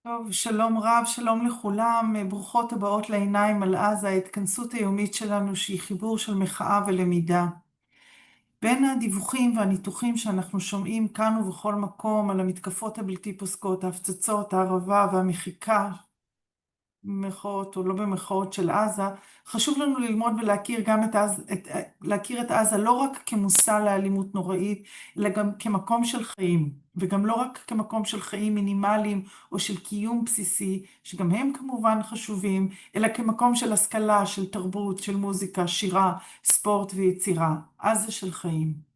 טוב, שלום רב, שלום לכולם, ברוכות הבאות לעיניים על עזה, ההתכנסות היומית שלנו שהיא חיבור של מחאה ולמידה. בין הדיווחים והניתוחים שאנחנו שומעים כאן ובכל מקום על המתקפות הבלתי פוסקות, ההפצצות, ההרעבה והמחיקה, במחאות או לא במחאות של עזה, חשוב לנו ללמוד ולהכיר גם להכיר את עזה לא רק כמושא לאלימות נוראית, אלא גם כמקום של חיים, וגם לא רק כמקום של חיים מינימליים או של קיום בסיסי, שגם הם כמובן חשובים, אלא כמקום של השכלה, של תרבות, של מוזיקה, שירה, ספורט ויצירה. עזה של חיים.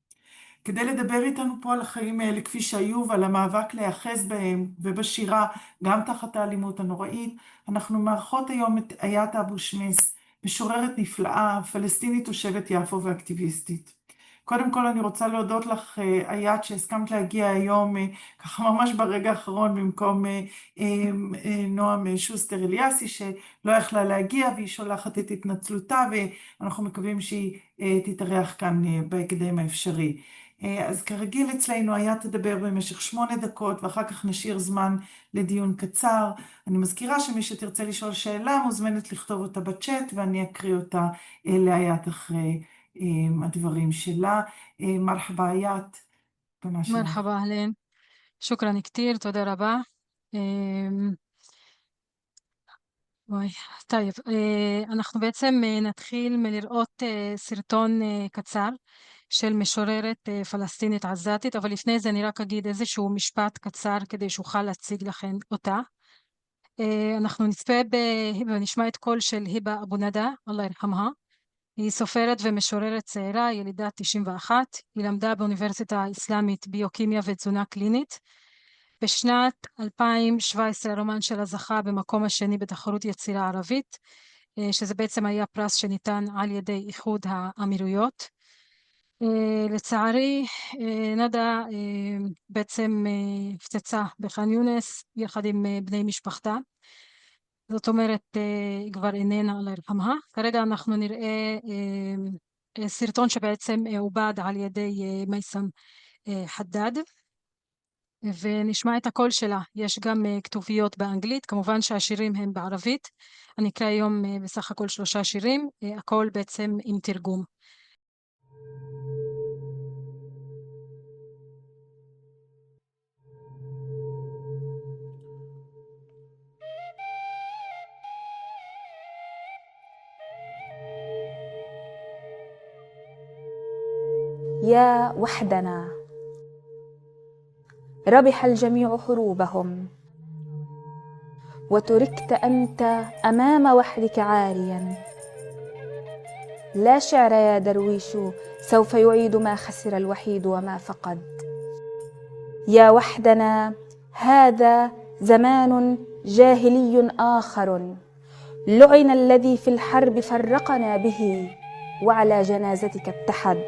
כדי לדבר איתנו פה על החיים האלה כפי שהיו ועל המאבק להיאחז בהם ובשירה גם תחת האלימות הנוראית, אנחנו מארחות היום את איאת אבו שמס, משוררת נפלאה, פלסטינית תושבת יפו ואקטיביסטית. קודם כל אני רוצה להודות לך איאת שהסכמת להגיע היום ככה ממש ברגע האחרון במקום נועם שוסטר אליאסי שלא יכלה להגיע והיא שולחת את התנצלותה ואנחנו מקווים שהיא תתארח כאן בהקדם האפשרי. אז כרגיל אצלנו היה תדבר במשך 8 דקות ואחר כך נשאיר זמן לדיון קצר. אני מזכירה שמי שתרצה לשאול שאלה מוזמנת לכתוב אותה בצ'אט ואני אקריא אותה לאיאת אחרי הדברים שלה. מרחבה איאת, במה שלך. مرحبا أهلين. شكرا كتير تודה רבה. וואי, טוב, אנחנו בעצם נתחיל מלראות סרטון קצר של משוררת פלסטינית עזתית, אבל לפני זה אני רק אגיד איזשהו משפט קצר כדי שאוכל להציג לכם אותה. אנחנו נצפה ונשמע את קול של היבה אבו נדה, אללה ירחמהה. היא סופרת ומשוררת צעירה, ילידת 91. היא למדה באוניברסיטה האסלאמית ביוקימיה ותזונה קלינית. בשנת 2017 הרומן שלה זכה במקום השני בתחרות יצירה ערבית, שזה בעצם היה פרס שניתן על ידי איחוד האמירויות. לצערי נדה בעצם הפצצה בח'אן יונס יחד עם בני משפחתה. זאת אומרת כבר איננה, אללה ירחמהה. כרגע אנחנו נראה סרטון שבעצם עובד על ידי מייסם חדד, ונשמע את הקול שלה. יש גם כתוביות באנגלית, כמובן שהשירים הם בערבית. אני אקרא היום בסך הכל 3 שירים, הכל בעצם עם תרגום. يا وحدنا ربح الجميع حروبهم وتركت أنت أمام وحدك عاريا. لا شعر يا درويش سوف يعيد ما خسر الوحيد وما فقد. يا وحدنا هذا زمان جاهلي آخر، لعن الذي في الحرب فرقنا به وعلى جنازتك اتحد.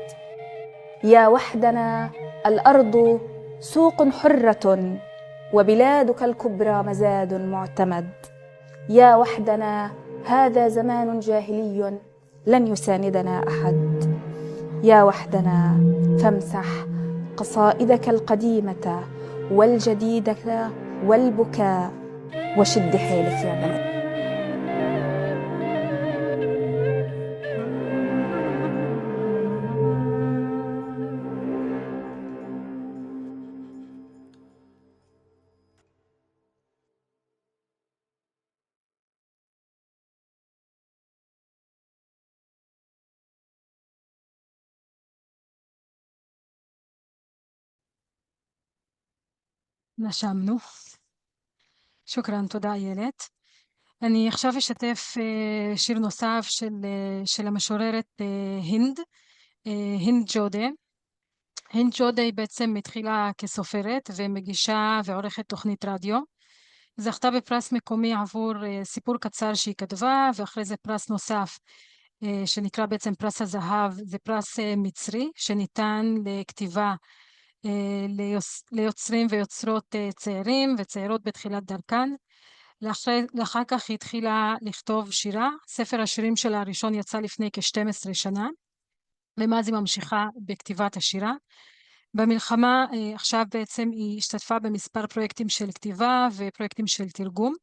يا وحدنا الأرض سوق حرة وبلادك الكبرى مزاد معتمد. يا وحدنا هذا زمان جاهلي لن يساندنا أحد. يا وحدنا فامسح قصائدك القديمة والجديدة والبكاء وشد حيلك يا بلد. נשמנו. שוקרן, תודה איילת. אני עכשיו אשתף שיר נוסף של המשוררת הינד ג'ודה. הינד ג'ודה היא בעצם התחילה כסופרת ומגישה ועורכת תוכנית רדיו. זכתה בפרס מקומי עבור סיפור קצר שהיא כתבה, ואחרי זה פרס נוסף שנקרא בעצם פרס הזהב, זה פרס מצרי שניתן לכתיבה ליוצרים ויוצרות צעירים וצעירות בתחילת דרכן. לאחר כך היא התחילה לכתוב שירה. ספר השירים שלה הראשון יצא לפני כ-12 שנה, ומאז היא ממשיכה בכתיבת השירה. במלחמה עכשיו בעצם היא השתתפה במספר פרויקטים של כתיבה ופרויקטים של תרגום.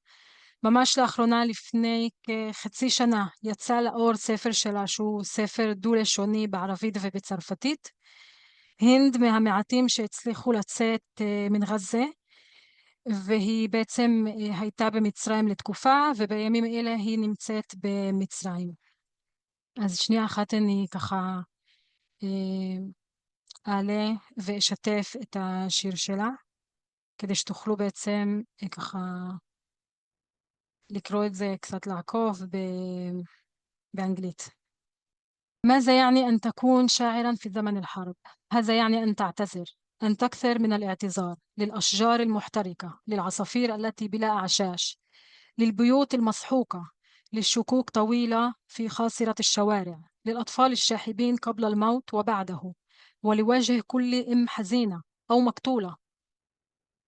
ממש לאחרונה, לפני כחצי שנה, יצא לאור ספר שלה שהוא ספר דו-לשוני בערבית ובצרפתית. הינד מהמעטים שהצליחו לצאת מן עזה, והיא בעצם הייתה במצרים לתקופה, ובימים אלה היא נמצאת במצרים. אז שנייה אחת אני ככה אעלה ואשתף את השיר שלה, כדי שתוכלו בעצם ככה לקרוא את זה, קצת לעקוב באנגלית. ماذا يعني أن تكون شاعرا في زمن الحرب؟ هذا يعني أن تعتذر، أن تكثر من الاعتذار للأشجار المحترقة، للعصافير التي بلا أعشاش، للبيوت المسحوقة، للشكوك طويلة في خاصرة الشوارع، للأطفال الشاحبين قبل الموت وبعده، ولوجه كل أم حزينة أو مقتولة.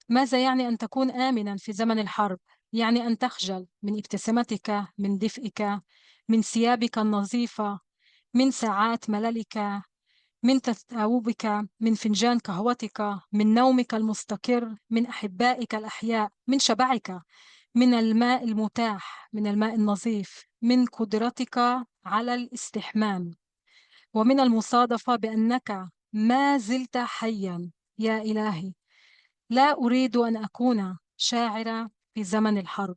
ماذا يعني أن تكون آمنا في زمن الحرب؟ يعني أن تخجل من ابتسامتك، من دفئك، من ثيابك النظيفة، من ساعات مللك، من تثاؤبك، من فنجان قهوتك، من نومك المستقر، من أحبائك الأحياء، من شبعك، من الماء المتاح، من الماء النظيف، من قدرتك على الاستحمام، ومن المصادفة بأنك ما زلت حيا. يا إلهي، لا أريد أن أكون شاعرة في زمن الحرب.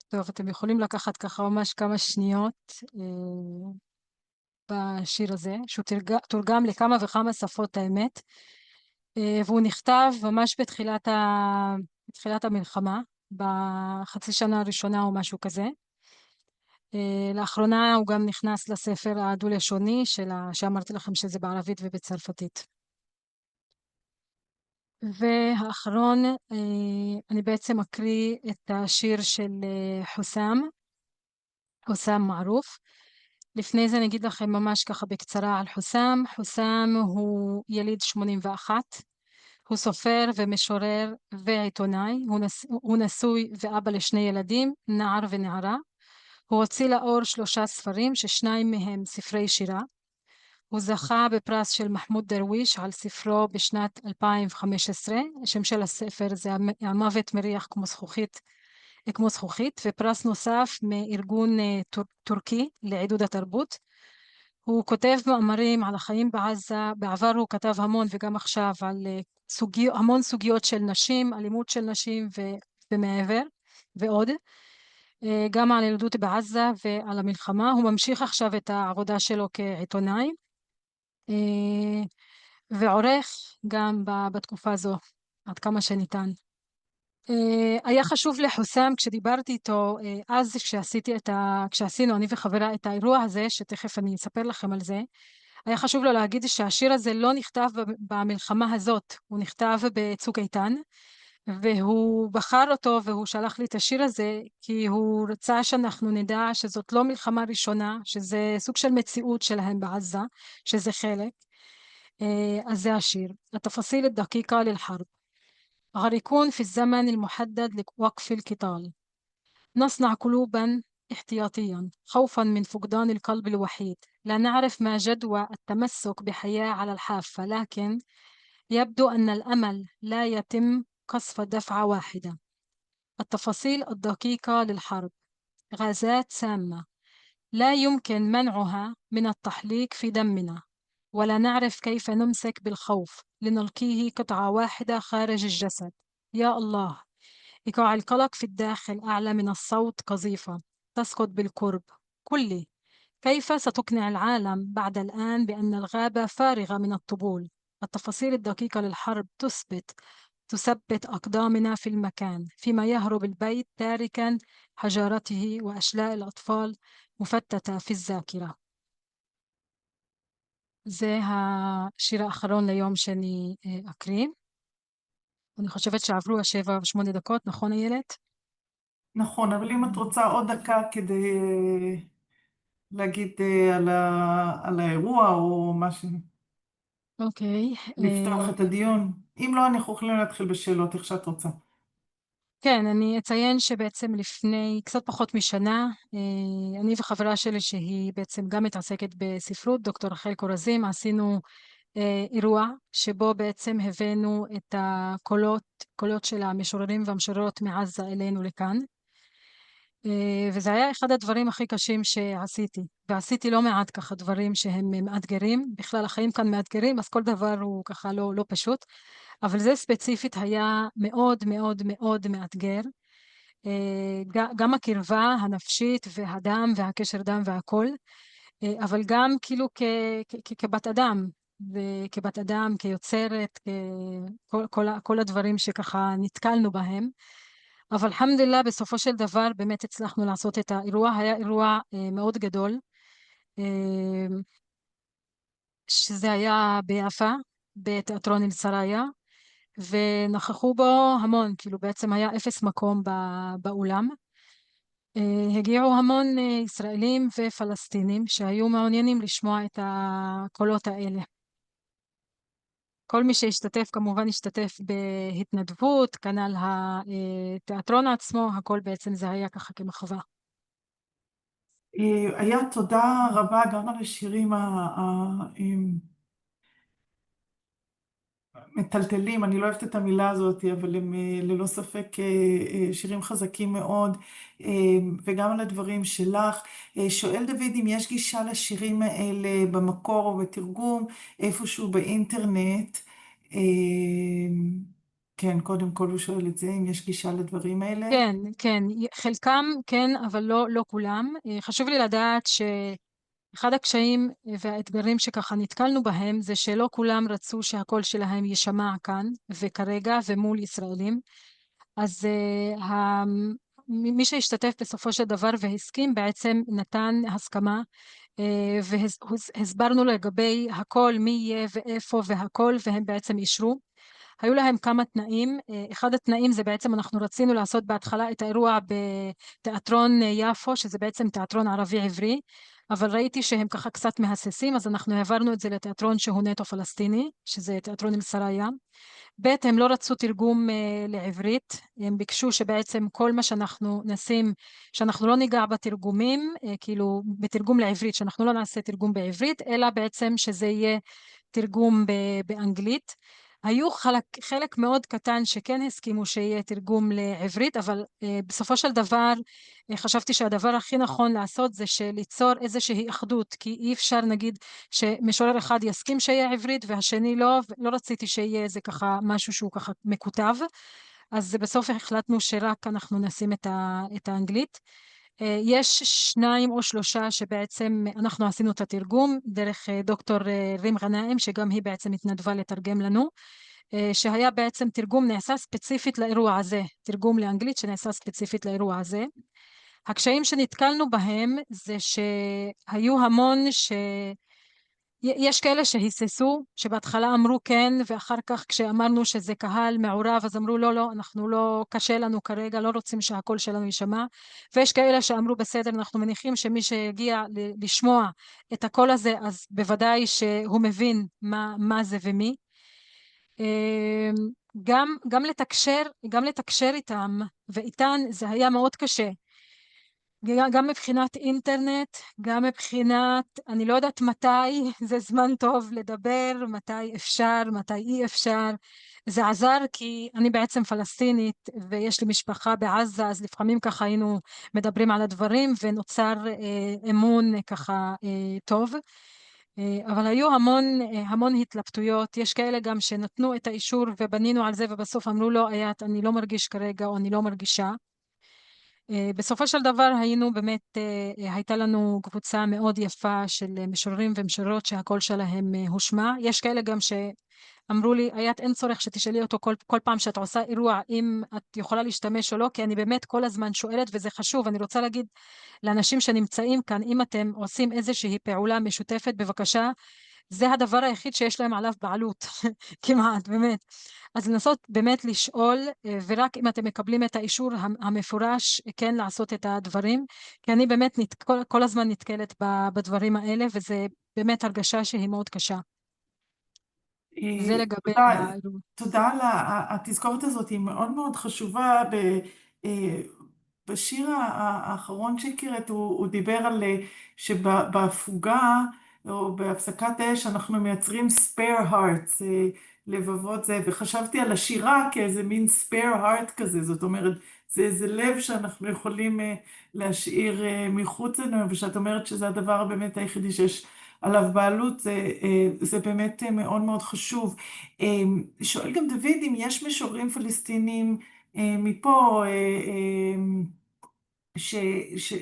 טוב, אתם יכולים לקחת ככה ממש כמה שניות בשיר הזה, שהוא תורגם לכמה וכמה שפות האמת, והוא נכתב ממש בתחילת המלחמה, בחצי שנה הראשונה או משהו כזה. לאחרונה הוא גם נכנס לספר הדו-לשוני שאמרתי לכם שזה בערבית ובצרפתית. והאחרון, אני בעצם אקריא את השיר של חוסם מערוף. לפני זה אני אגיד לכם ממש ככה בקצרה על חוסם. חוסם הוא יליד 81, הוא סופר ומשורר ועיתונאי, הוא נשוי ואבא לשני ילדים, נער ונערה. הוא הוציא לאור 3 ספרים ששניים מהם ספרי שירה. הוא זכה בפרס של מחמוד דרוויש על ספרו בשנת 2015, השם של הספר זה המוות מריח כמו זכוכית, ופרס נוסף מארגון טורקי לעידוד התרבות. הוא כותב מאמרים על החיים בעזה, בעבר הוא כתב המון וגם עכשיו על המון סוגיות של נשים, אלימות של נשים ומעבר ועוד, גם על ילדות בעזה ועל המלחמה. הוא ממשיך עכשיו את העבודה שלו כעיתונאי ועורך גם בתקופה הזו, עד כמה שניתן. היה חשוב לחוסם כשדיברתי איתו, אז כשעשינו אני וחברה את האירוע הזה, שתכף אני אספר לכם על זה, היה חשוב לו להגיד שהשיר הזה לא נכתב במלחמה הזאת, הוא נכתב בצוק איתן, והוא בחר אותו והוא שלח לי את השיר הזה, כי הוא רצה שאנחנו נדע שזאת לא מלחמה ראשונה, שזה סוג של מציאות שלהם בעזה, שזה חלק. אז זה השיר. التفاصيل الدقيقة للحرب. غارقون في الزمن المحدد لوقف القتال. نصنع قلوبا احتياطيا خوفا من فقدان القلب الوحيد. لا نعرف ما جدوى التمسك بحياة على الحافة، لكن يبدو أن الأمل لا يتم قصف دفعة واحدة. التفاصيل الدقيقة للحرب. غازات سامة لا يمكن منعها من التحليق في دمنا، ولا نعرف كيف نمسك بالخوف لنلقيه قطعة واحدة خارج الجسد. يا الله، إيقاع القلق في الداخل أعلى من الصوت، قذيفة تسقط بالقرب. كلي، كيف ستقنع العالم بعد الآن بأن الغابة فارغة من الطبول؟ التفاصيل الدقيقة للحرب تثبت أقدامنا في المكان، فيما يهرب البيت تاركا حجارته وأشلاء الأطفال مفتتة في الذاكرة. זה השיר האחרון ליום שאני אקריא. אני חושבת שעברו 7 ו8 דקות, נכון איילת? נכון, אבל אם את רוצה עוד דקה כדי להגיד על האירוע או משהו, אוקיי. לפתוח את הדיון. אם לא, אנחנו יכולים להתחיל בשאלות, איך שאת רוצה. כן, אני אציין שבעצם לפני קצת פחות משנה, אני וחברה שלי שהיא בעצם גם מתעסקת בספרות, דוקטור רחל קורזים, עשינו אירוע שבו בעצם הבאנו את קולות של המשוררים והמשוררות מעזה אלינו לכאן. וזה היה אחד הדברים הכי קשים שעשיתי, ועשיתי לא מעט ככה דברים שהם מאתגרים, בכלל החיים כאן מאתגרים, אז כל דבר הוא ככה לא פשוט, אבל זה ספציפית היה מאוד מאוד מאוד מאתגר. גם הקרבה הנפשית והדם והקשר דם והכל, אבל גם כאילו כבת אדם, וכבת אדם, כיוצרת, כל הדברים שככה נתקלנו בהם. אבל אלחמדולillah בסופו של דבר באמת הצלחנו לעשות את האירוע. היה אירוע מאוד גדול, שזה היה ביפו, בתיאטרון אל-סראיה, ונכחו בו המון, כאילו בעצם היה 0 מקום באולם. הגיעו המון ישראלים ופלסטינים שהיו מעוניינים לשמוע את הקולות האלה. כל מי שהשתתף כמובן השתתף בהתנדבות, כנ"ל התיאטרון עצמו, הכל בעצם זה היה ככה כמחווה. היה תודה רבה גם על השירים מטלטלים, אני לא אוהבת את המילה הזאת, אבל הם ללא ספק שירים חזקים מאוד, וגם על הדברים שלך. שואל דוד אם יש גישה לשירים האלה במקור או בתרגום, איפשהו באינטרנט. כן, קודם כל הוא שואל את זה, אם יש גישה לדברים האלה. כן, כן, חלקם כן, אבל לא כולם. חשוב לי לדעת אחד הקשיים והאתגרים שככה נתקלנו בהם זה שלא כולם רצו שהקול שלהם יישמע כאן וכרגע ומול ישראלים. אז מי שהשתתף בסופו של דבר והסכים בעצם נתן הסכמה, והסברנו לגבי הכל, מי יהיה ואיפה והכל, והם בעצם אישרו. היו להם כמה תנאים. אחד התנאים זה בעצם אנחנו רצינו לעשות בהתחלה את האירוע בתיאטרון יפו, שזה בעצם תיאטרון ערבי עברי, אבל ראיתי שהם ככה קצת מהססים, אז אנחנו העברנו את זה לתיאטרון שהוא נטו פלסטיני, שזה תיאטרון אל-סראיה. ב' הם לא רצו תרגום לעברית, הם ביקשו שבעצם כל מה שאנחנו נשים, שאנחנו לא ניגע בתרגומים, כאילו בתרגום לעברית, שאנחנו לא נעשה תרגום בעברית, אלא בעצם שזה יהיה תרגום באנגלית. היו חלק מאוד קטן שכן הסכימו שיהיה תרגום לעברית, אבל בסופו של דבר חשבתי שהדבר הכי נכון לעשות זה ליצור איזושהי אחדות, כי אי אפשר נגיד שמשורר אחד יסכים שיהיה עברית והשני לא רציתי שיהיה איזה ככה משהו שהוא ככה מקוטב, אז בסוף החלטנו שרק אנחנו נשים את האנגלית. יש 2 או 3 שבעצם אנחנו עשינו את התרגום דרך דוקטור רים גנאים, שגם היא בעצם התנדבה לתרגם לנו, שהיה בעצם תרגום נעשה ספציפית לאירוע הזה, תרגום לאנגלית שנעשה ספציפית לאירוע הזה. הקשיים שנתקלנו בהם זה שהיו המון יש כאלה שהיססו, שבהתחלה אמרו כן, ואחר כך כשאמרנו שזה קהל מעורב, אז אמרו לא, אנחנו לא, קשה לנו כרגע, לא רוצים שהקול שלנו יישמע. ויש כאלה שאמרו בסדר, אנחנו מניחים שמי שיגיע לשמוע את הקול הזה, אז בוודאי שהוא מבין מה זה ומי. גם לתקשר איתם ואיתן זה היה מאוד קשה. גם מבחינת אינטרנט, גם מבחינת, אני לא יודעת מתי זה זמן טוב לדבר, מתי אפשר, מתי אי אפשר. זה עזר כי אני בעצם פלסטינית ויש לי משפחה בעזה, אז לפעמים ככה היינו מדברים על הדברים ונוצר אמון ככה טוב. אבל היו המון התלבטויות. יש כאלה גם שנתנו את האישור ובנינו על זה ובסוף אמרו לא, אני לא מרגיש כרגע או אני לא מרגישה. בסופו של דבר היינו באמת, הייתה לנו קבוצה מאוד יפה של משוררים ומשוררות שהקול שלהם הושמע. יש כאלה גם שאמרו לי, אין צורך שתשאלי אותו כל פעם שאת עושה אירוע אם את יכולה להשתמש או לא, כי אני באמת כל הזמן שואלת וזה חשוב. אני רוצה להגיד לאנשים שנמצאים כאן, אם אתם עושים איזושהי פעולה משותפת, בבקשה, זה הדבר היחיד שיש להם עליו בעלות, כמעט, באמת. אז לנסות באמת לשאול, ורק אם אתם מקבלים את האישור המפורש, כן לעשות את הדברים, כי אני באמת כל הזמן נתקלת בדברים האלה, וזה באמת הרגשה שהיא מאוד קשה. זה לגבי תודה, האירוע. תודה על התזכורת הזאת, היא מאוד מאוד חשובה. בשיר האחרון שהקראת, הוא דיבר על שבהפוגה או בהפסקת אש אנחנו מייצרים spare hearts, לבבות זה, וחשבתי על השירה כאיזה מין spare heart כזה, זאת אומרת, זה איזה לב שאנחנו יכולים להשאיר מחוץ לנו, ושאת אומרת שזה הדבר באמת היחידי שיש עליו בעלות, זה באמת מאוד מאוד חשוב. שואל גם דוד אם יש משוררים פלסטינים מפה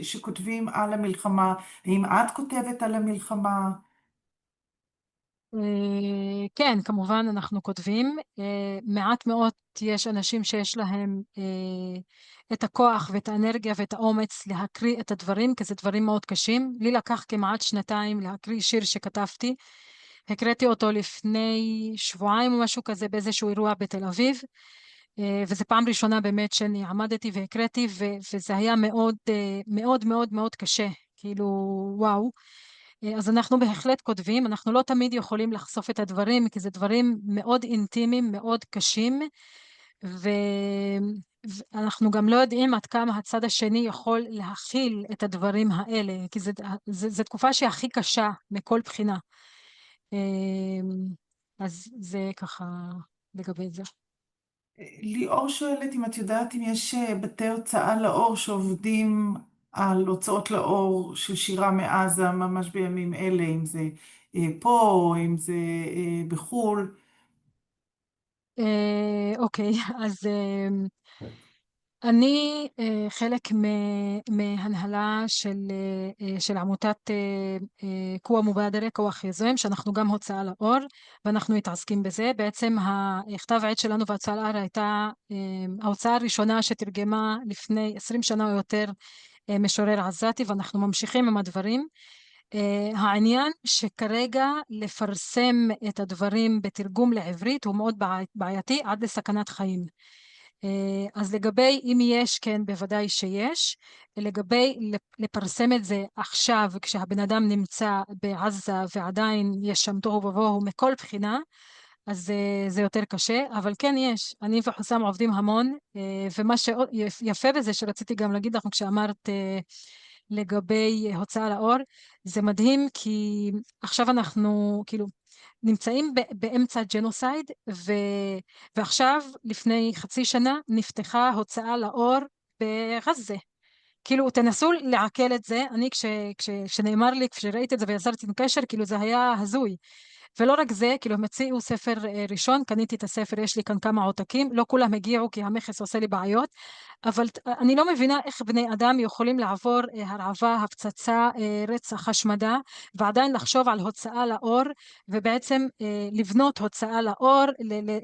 שכותבים על המלחמה, האם את כותבת על המלחמה? כן, כמובן אנחנו כותבים. מעט מאוד יש אנשים שיש להם את הכוח ואת האנרגיה ואת האומץ להקריא את הדברים, כי זה דברים מאוד קשים. לי לקח כמעט 2 להקריא שיר שכתבתי. הקראתי אותו לפני שבועיים או משהו כזה באיזשהו אירוע בתל אביב, וזו פעם ראשונה באמת שאני עמדתי והקראתי, וזה היה מאוד מאוד מאוד מאוד קשה, כאילו וואו. אז אנחנו בהחלט כותבים, אנחנו לא תמיד יכולים לחשוף את הדברים, כי זה דברים מאוד אינטימיים, מאוד קשים, ואנחנו גם לא יודעים עד כמה הצד השני יכול להכיל את הדברים האלה, כי זו תקופה שהיא הכי קשה מכל בחינה. אז זה ככה לגבי זה. ליאור שואלת אם את יודעת אם יש בתי הוצאה לאור שעובדים על הוצאות לאור של שירה מעזה ממש בימים אלה, אם זה פה או אם זה בחו"ל. אוקיי, אז אני חלק מהנהלה של עמותת קואה מובאדרה, כוח יוזם, שאנחנו גם הוצאה לאור, ואנחנו מתעסקים בזה. בעצם הכתב העת שלנו וההוצאה לאור הייתה ההוצאה הראשונה שתרגמה לפני 20 שנה או יותר משורר עזתי, ואנחנו ממשיכים עם הדברים. העניין שכרגע לפרסם את הדברים בתרגום לעברית הוא מאוד בעייתי, עד לסכנת חיים. אז לגבי אם יש, כן, בוודאי שיש. לגבי לפרסם את זה עכשיו כשהבן אדם נמצא בעזה ועדיין יש שם תוהו ובוהו מכל בחינה, אז זה יותר קשה, אבל כן יש. אני וחוסם עובדים המון, ומה שיפה בזה שרציתי גם להגיד לך כשאמרת לגבי הוצאה לאור, זה מדהים, כי עכשיו אנחנו כאילו נמצאים באמצע ג'נוסייד, ועכשיו לפני חצי שנה נפתחה הוצאה לאור בעזה. כאילו תנסו לעכל את זה. אני כשנאמר לי, כשראיתי את זה ויצרתי קשר, כאילו זה היה הזוי. ולא רק זה, כאילו הם הציעו ספר ראשון, קניתי את הספר, יש לי כאן כמה עותקים, לא כולם הגיעו כי המכס עושה לי בעיות, אבל אני לא מבינה איך בני אדם יכולים לעבור הרעבה, הפצצה, רצח, השמדה, ועדיין לחשוב על הוצאה לאור, ובעצם לבנות הוצאה לאור,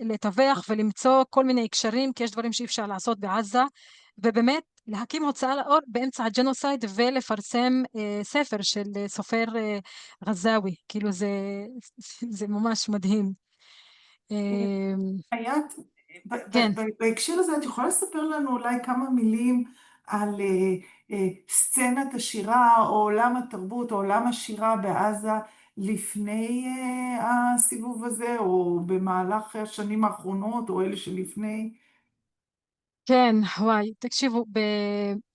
לטווח ולמצוא כל מיני הקשרים, כי יש דברים שאי אפשר לעשות בעזה, ובאמת להקים הוצאה לאור באמצע הג'נוסייד ולפרסם ספר של סופר רזאווי. כאילו זה ממש מדהים. חיית, כן. בהקשר הזה את יכולה לספר לנו אולי כמה מילים על סצנת השירה או עולם התרבות או עולם השירה בעזה לפני הסיבוב הזה, או במהלך השנים האחרונות או אלה שלפני? כן, וואי, תקשיבו,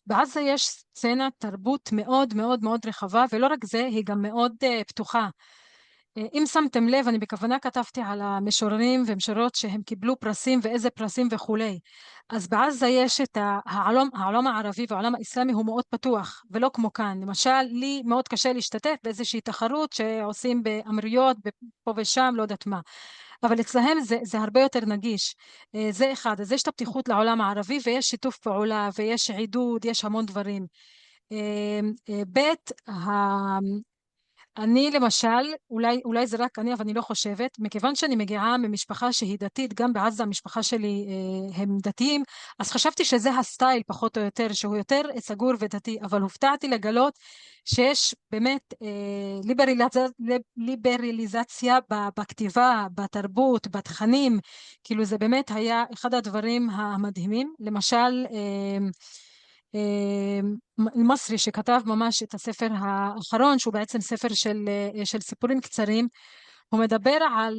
בעזה יש סצנת תרבות מאוד מאוד מאוד רחבה, ולא רק זה, היא גם מאוד פתוחה. אם שמתם לב, אני בכוונה כתבתי על המשוררים ומשוררות שהם קיבלו פרסים ואיזה פרסים וכולי. אז בעזה יש את העולם הערבי והעולם האסלאמי הוא מאוד פתוח, ולא כמו כאן. למשל, לי מאוד קשה להשתתף באיזושהי תחרות שעושים באמירויות, פה ושם, לא יודעת מה. אבל אצלהם זה הרבה יותר נגיש. זה אחד. אז יש את הפתיחות לעולם הערבי, ויש שיתוף פעולה, ויש עידוד, יש המון דברים. ב', אני למשל, אולי זה רק אני, אבל אני לא חושבת, מכיוון שאני מגיעה ממשפחה שהיא דתית, גם בעזה המשפחה שלי הם דתיים, אז חשבתי שזה הסטייל פחות או יותר, שהוא יותר סגור ודתי, אבל הופתעתי לגלות שיש באמת ליברליזציה בכתיבה, בתרבות, בתכנים, כאילו זה באמת היה אחד הדברים המדהימים. למשל, מסרי שכתב ממש את הספר האחרון, שהוא בעצם ספר של סיפורים קצרים, הוא מדבר על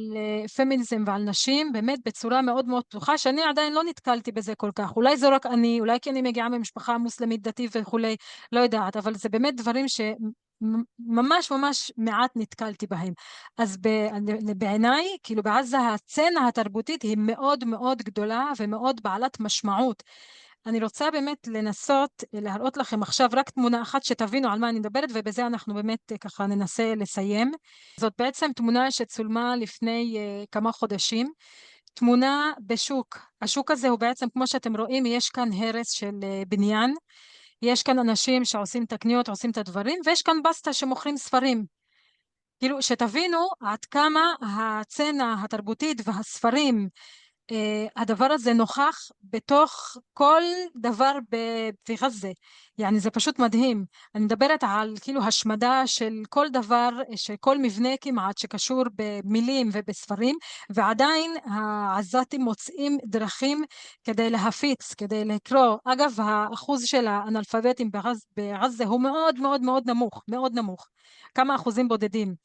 פמיניזם ועל נשים באמת בצורה מאוד מאוד פתוחה, שאני עדיין לא נתקלתי בזה כל כך. אולי זה רק אני, אולי כי אני מגיעה ממשפחה מוסלמית דתית וכולי, לא יודעת, אבל זה באמת דברים שממש ממש מעט נתקלתי בהם. אז בעיניי, כאילו בעזה הסצנה התרבותית היא מאוד מאוד גדולה ומאוד בעלת משמעות. אני רוצה באמת לנסות להראות לכם עכשיו רק תמונה אחת שתבינו על מה אני מדברת, ובזה אנחנו באמת ככה ננסה לסיים. זאת בעצם תמונה שצולמה לפני כמה חודשים, תמונה בשוק. השוק הזה הוא בעצם, כמו שאתם רואים, יש כאן הרס של בניין, יש כאן אנשים שעושים את הקניות, עושים את הדברים, ויש כאן בסטה שמוכרים ספרים. כאילו שתבינו עד כמה הסצנה התרבותית והספרים, הדבר הזה נוכח בתוך כל דבר בעזה. يعني זה פשוט מדהים. אני מדברת על כאילו השמדה של כל דבר, של כל מבנה כמעט שקשור במילים ובספרים, ועדיין העזתים מוצאים דרכים כדי להפיץ, כדי לקרוא. אגב, האחוז של האנאלפביתים בעזה הוא מאוד מאוד מאוד נמוך, מאוד נמוך. כמה אחוזים בודדים.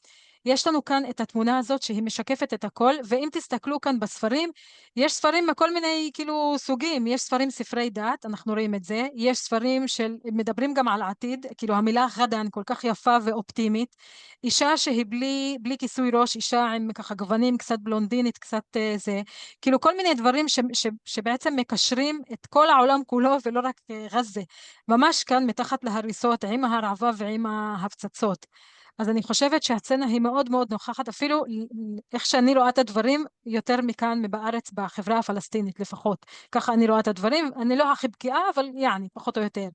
יש לנו כאן את התמונה הזאת שהיא משקפת את הכל, ואם תסתכלו כאן בספרים, יש ספרים מכל מיני כאילו סוגים, יש ספרים ספרי דת, אנחנו רואים את זה, יש ספרים של מדברים גם על עתיד, כאילו המילה חדן כל כך יפה ואופטימית, אישה שהיא בלי כיסוי ראש, אישה עם ככה גוונים, קצת בלונדינית, קצת זה, כאילו כל מיני דברים שבעצם מקשרים את כל העולם כולו ולא רק עזה, ממש כאן מתחת להריסות עם ההרעבה ועם ההפצצות. אז אני חושבת שהסצנה היא מאוד מאוד נוכחת, אפילו איך שאני רואה את הדברים, יותר מכאן מבארץ בחברה הפלסטינית לפחות. ככה אני רואה את הדברים, אני לא הכי בקיאה, אבל יעני, פחות או יותר.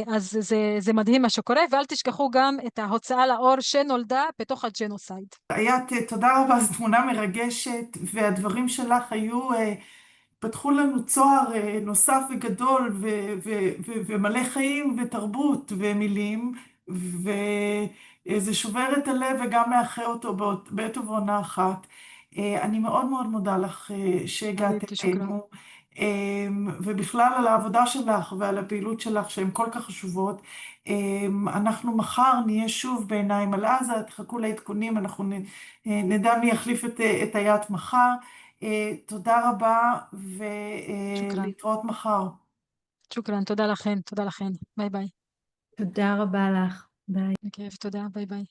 אז זה מדהים מה שקורה, ואל תשכחו גם את ההוצאה לאור שנולדה בתוך הג'נוסייד. איאת, תודה רבה, זו תמונה מרגשת, והדברים שלך היו, פתחו לנו צוהר נוסף וגדול ומלא חיים ותרבות ומילים, וזה שובר את הלב וגם מאחה אותו בעת ובעונה אחת. אני מאוד מאוד מודה לך שהגעת אלינו, ובכלל על העבודה שלך ועל הפעילות שלך שהן כל כך חשובות. אנחנו מחר נהיה שוב בעיניים על עזה, תחכו לעדכונים, אנחנו נדע מי יחליף את איאת מחר. תודה רבה, ולהתראות מחר. שוקרן, תודה לכן, תודה לכן. ביי ביי. תודה רבה לך. ביי. בכיף, תודה, ביי ביי.